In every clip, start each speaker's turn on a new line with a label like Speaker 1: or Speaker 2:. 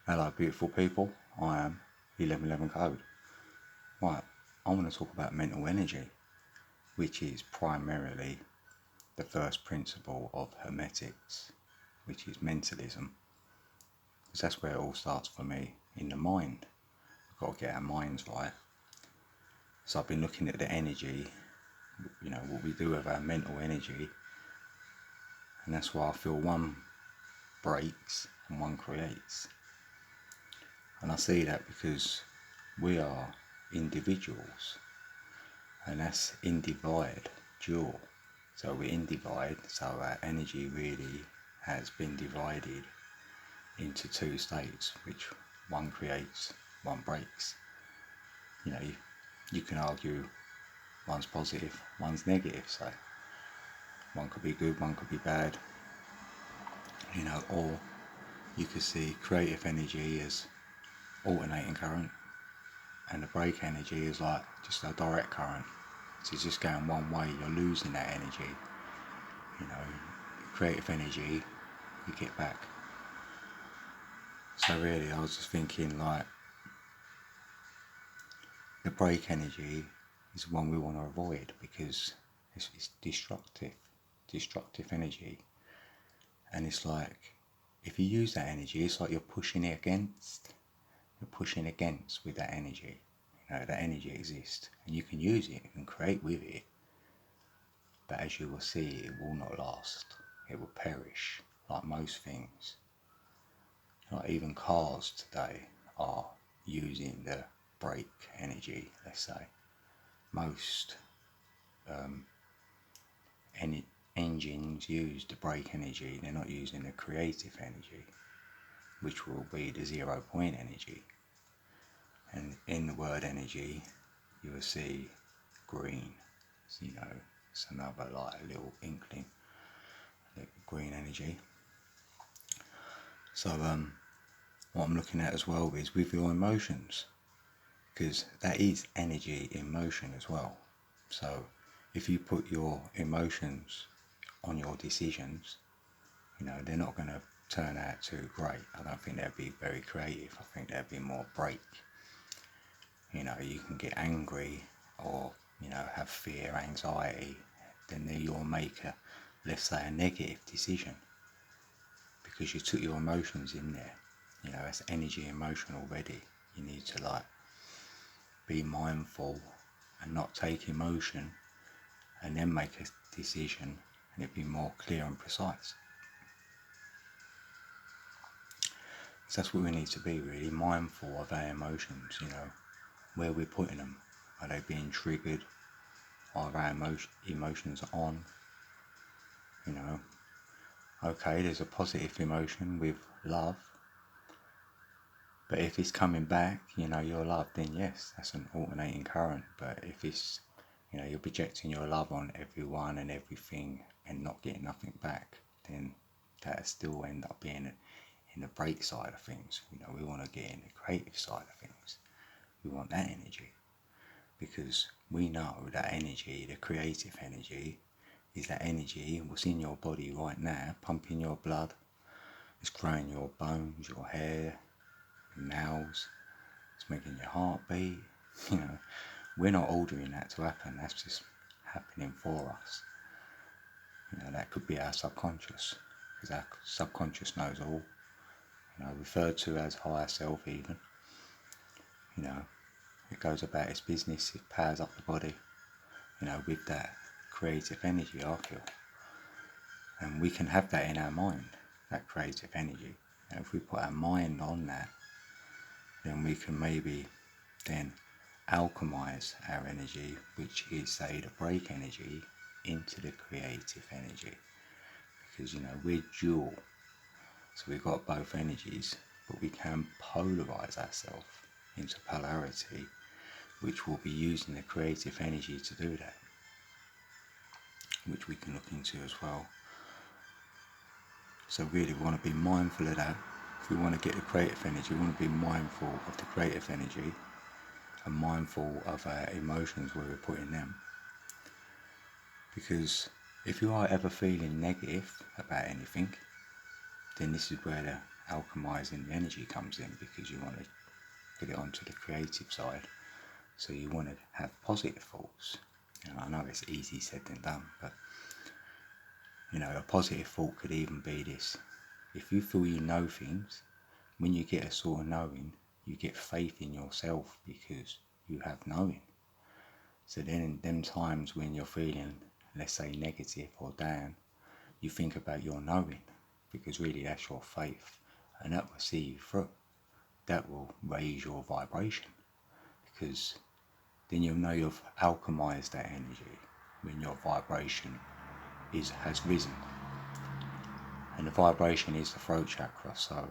Speaker 1: Hello beautiful people, I am 1111 Code. Right, I want to talk about mental energy, which is primarily the first principle of Hermetics, which is mentalism. Because that's where it all starts for me, in the mind. We've got to get our minds right. So I've been looking at the energy, what we do with our mental energy, and that's why I feel one breaks and one creates. And I see that because we are individuals, and that's individe, dual. So we're individe, so our energy really has been divided into two states, which one creates, one breaks. You can argue one's positive, one's negative, so one could be good, one could be bad, or you could see creative energy as alternating current, and the break energy is like just a direct current. So it's just going one way, you're losing that energy. Creative energy, you get back. So really, I was just thinking like, the break energy is the one we want to avoid because it's destructive energy. And it's like, if you use that energy, it's like you're pushing against with that energy. That energy exists and you can use it and create with it. But as you will see, it will not last. It will perish, like most things. Like even cars today are using the brake energy, let's say. Most engines use the brake energy, they're not using the creative energy, which will be the 0 point energy. And in the word energy, you will see green. So, it's another like a little inkling, green energy. So what I'm looking at as well is with your emotions, because that is energy in motion as well. So if you put your emotions on your decisions, they're not going to turn out too great. I don't think they'd be very creative. I think they'd be more break. You can get angry or, have fear, anxiety, then you'll make let's say a negative decision because you took your emotions in there. That's energy in motion already. You need to like be mindful and not take emotion and then make a decision, and it'd be more clear and precise. So that's what we need to be, really mindful of our emotions, where we're putting them. Are they being triggered? Are our emotions on? Okay, there's a positive emotion with love, but if it's coming back, your love, then yes, that's an alternating current. But if it's, you're projecting your love on everyone and everything and not getting nothing back, then that still end up being in the break side of things. We want to get in the creative side of things. We want that energy because we know that energy, the creative energy, is that energy what's in your body right now, pumping your blood, it's growing your bones, your hair, your nails, it's making your heart beat. We're not ordering that to happen, that's just happening for us. That could be our subconscious, because our subconscious knows all, referred to as higher self even. It goes about its business, it powers up the body, with that creative energy, I feel. And we can have that in our mind, that creative energy. If we put our mind on that, then we can maybe then alchemize our energy, which is, say, the break energy, into the creative energy. Because, we're dual. So we've got both energies, but we can polarize ourselves into polarity, which will be using the creative energy to do that, which we can look into as well. So really we want to be mindful of that. If we want to get the creative energy, we want to be mindful of the creative energy and mindful of our emotions where we're putting them. Because if you are ever feeling negative about anything, then this is where alchemizing the energy comes in, because you want to put it onto the creative side. So you want to have positive thoughts. I know it's easy said than done, but a positive thought could even be this: if you feel you know things, when you get a sort of knowing, you get faith in yourself because you have knowing. So then in them times when you're feeling, let's say, negative or down, you think about your knowing, because really that's your faith, and that will see you through. That will raise your vibration, because then you'll know you've alchemized that energy when your vibration has risen. And the vibration is the throat chakra, so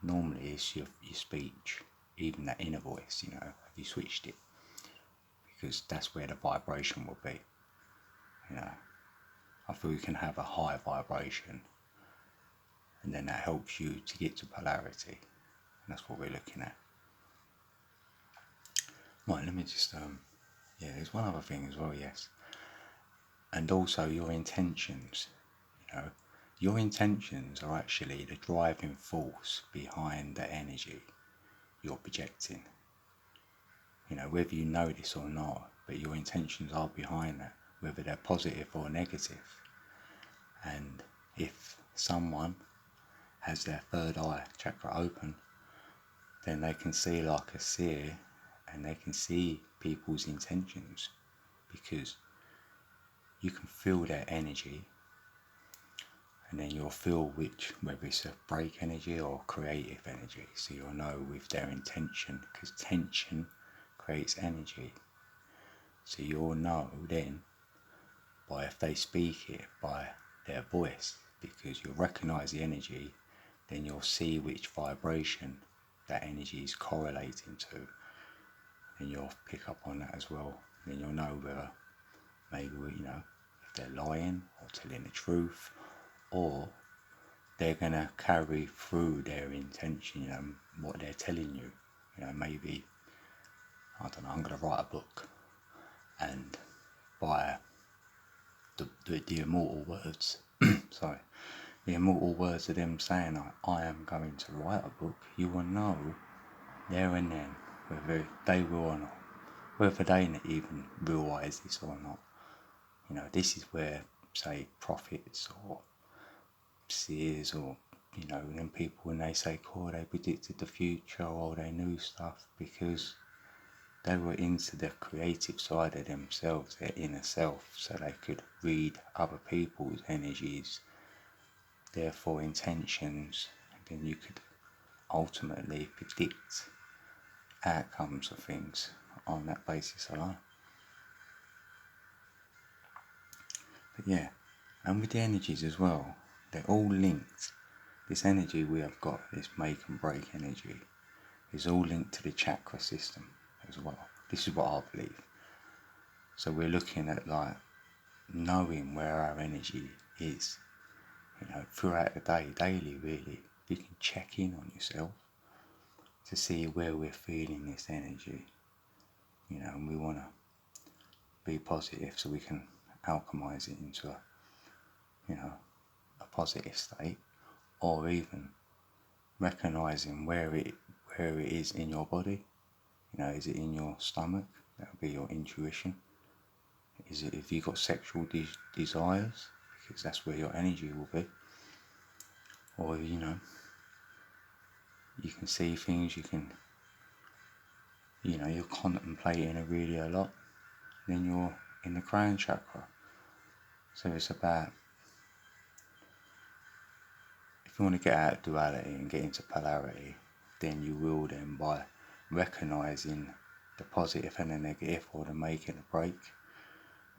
Speaker 1: normally it's your speech, even that inner voice, have you switched it? Because that's where the vibration will be. I feel you can have a high vibration, and then that helps you to get to polarity, and that's what we're looking at. Right, let me just, there's one other thing as well, yes. And also your intentions, your intentions are actually the driving force behind the energy you're projecting. Whether you know this or not, but your intentions are behind that, whether they're positive or negative. And if someone has their third eye chakra open, then they can see like a seer, and they can see people's intentions, because you can feel their energy, and then you'll feel whether it's a break energy or creative energy. So you'll know with their intention, because tension creates energy. So you'll know then by if they speak it by their voice, because you'll recognise the energy, then you'll see which vibration that energy is correlating to, and you'll pick up on that as well. Then you'll know whether maybe if they're lying or telling the truth, or they're gonna carry through their intention, what they're telling you. Maybe, I don't know, I'm gonna write a book, and by the immortal words, sorry, the immortal words of them saying, I am going to write a book, you will know there and then whether they will or not, whether they even realise this or not. This is where, say, prophets or seers, or them people, when they say, cool, they predicted the future or they knew stuff, because they were into the creative side of themselves, their inner self, so they could read other people's energies, therefore intentions, and then you could ultimately predict outcomes of things on that basis alone. But yeah, and with the energies as well, they're all linked. This energy we have got, this make and break energy, is all linked to the chakra system as well. This is what I believe. So we're looking at like knowing where our energy is, throughout the day, daily really. You can check in on yourself to see where we're feeling this energy, and we want to be positive so we can alchemize it into a positive state, or even recognizing where it is in your body. Is it in your stomach? That would be your intuition. Is it if you've got sexual desires? Because that's where your energy will be. Or you can see things. You can, you're contemplating it really a lot. Then you're in the crown chakra. So it's about, if you want to get out of duality and get into polarity, then you will then by recognising the positive and the negative, or the make and the break,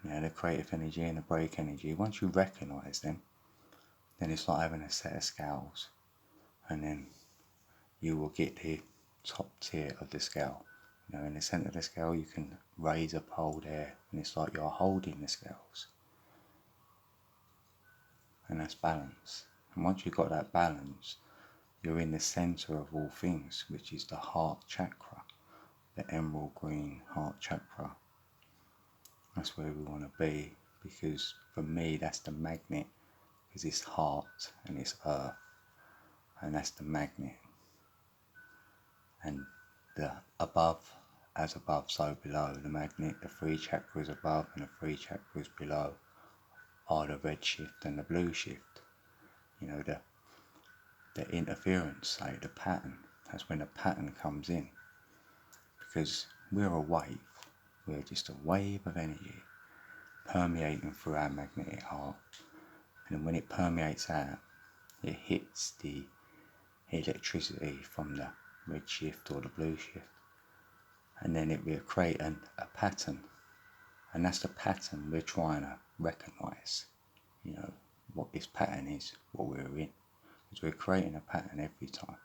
Speaker 1: the creative energy and the break energy. Once you recognise them, then it's like having a set of scales, and then you will get the top tier of the scale. In the centre of the scale you can raise a pole there, and it's like you're holding the scales, and that's balance. And once you've got that balance, you're in the centre of all things, which is the heart chakra, the emerald green heart chakra. That's where we want to be, because for me that's the magnet, because it's heart and it's earth, and that's the magnet. And the above, as above, so below, the magnet, the three chakras above and the three chakras below are the red shift and the blue shift. You know, the interference, say, the pattern. That's when the pattern comes in. Because we're a wave. We're just a wave of energy permeating through our magnetic heart. And when it permeates out, it hits the electricity from the red shift or the blue shift. And then it will create a pattern. And that's the pattern we're trying to recognise. You know, what this pattern is, what we're in. Because we're creating a pattern every time.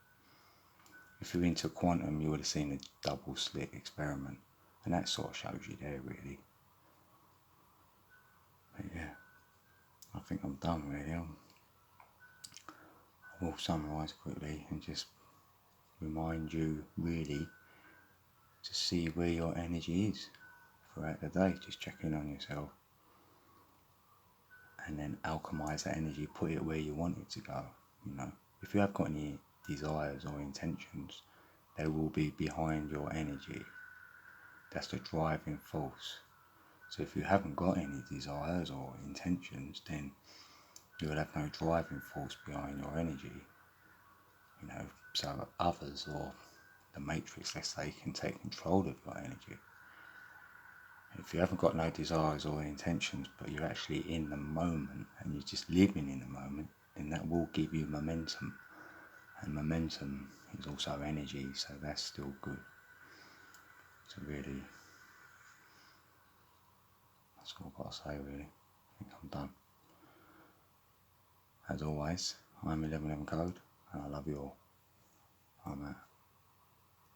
Speaker 1: If you're into quantum, you would have seen a double slit experiment. And that sort of shows you there, really. But yeah, I think I'm done, really. I will summarise quickly and just remind you, really, to see where your energy is throughout the day. Just check in on yourself. And then alchemize that energy, put it where you want it to go. You know, if you have got any desires or intentions, they will be behind your energy. That's the driving force. So if you haven't got any desires or intentions, then you will have no driving force behind your energy. You know, so others or the matrix, let's say, can take control of your energy. If you haven't got no desires or intentions, but you're actually in the moment and you're just living in the moment, then that will give you momentum. And momentum is also energy, so that's still good. So really, that's all I've got to say, really. I think I'm done. As always, I'm 1111 Code, and I love you all.